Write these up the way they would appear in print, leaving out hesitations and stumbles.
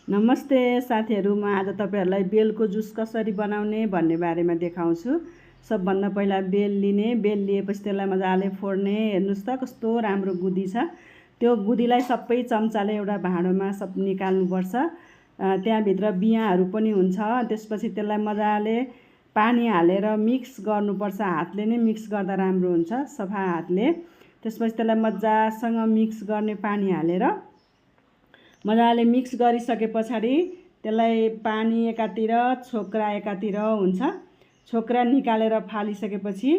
नमस्ते साथीहरू, म आज तपाईहरुलाई बेलको जुस कसरी बनाउने भन्ने बारेमा देखाउँछु। सबभन्दा पहिला बेल लिने, बेल लिएपछि त्यसलाई मजाले फोड्ने। हेर्नुस् त कस्तो राम्रो गुदी छ। त्यो गुदीलाई सबै चम्चाले एउटा भाँडोमा सब निकाल्नुपर्छ। त्यहाँभित्र बियाहरू पनि हुन्छ। त्यसपछि त्यसलाई मजाले पानी हालेर मिक्स गर्नुपर्छ। हातले नै मिक्स गर्दा राम्रो हुन्छ, सफा हातले। त्यसपछि त्यसलाई मजासँग मिक्स गर्ने पानी हालेर मजाले मिक्स गरिसके पछाडि त्यसलाई पानी एकातिर छोक्रा एकातिर हुन्छ। छोक्रा निकालेर फालिसकेपछि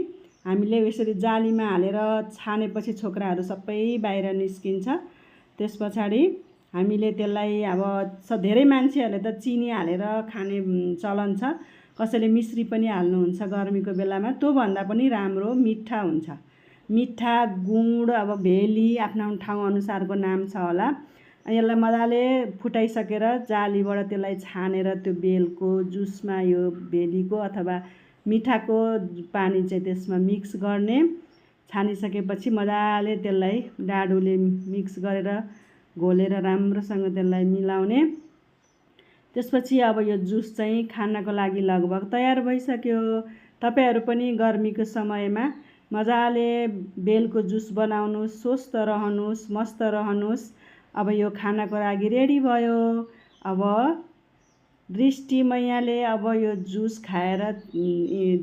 हामीले यसरी जालीमा हालेर छानेपछि छोक्राहरू सबै बाहिर निस्किन्छ। त्यस पछाडि हामीले त्यसलाई अब धेरै मान्छेहरूले त चिनी हालेर खाने चलन छ, कसैले मिश्री पनि हाल्नुहुन्छ गर्मीको बेलामा। त्यो भन्दा पनि राम्रो मिठा हुन्छ। मिठा गुड अब भेली आफ्नो ठाउँ अनुसारको नाम छ होला। यसलाई मजाले फुटाइसकेर जालीबाट त्यसलाई छानेर त्यो बेलको जुसमा यो भेलीको अथवा मिठाको पानी चाहिँ त्यसमा मिक्स गर्ने। छानिसकेपछि मजाले त्यसलाई डाडुले मिक्स गरेर घोलेर राम्रोसँग त्यसलाई मिलाउने। त्यसपछि अब यो जुस चाहिँ खानको लागि लगभग तयार भइसक्यो। तपाईहरु पनि गर्मीको समयमा मजाले बेलको जुस बनाउनुस्, स्वस्थ रहनुस्, मस्त रहनुस्। अब यो खानको लागि रेडी भयो। अब दृष्टि मैयाले अब यो जुस खाएर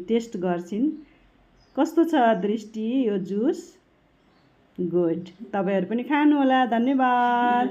टेस्ट गर्छिन्। कस्तो छ दृष्टि यो जुस? गुड। तपाईहरु पनि खानु होला। धन्यवाद।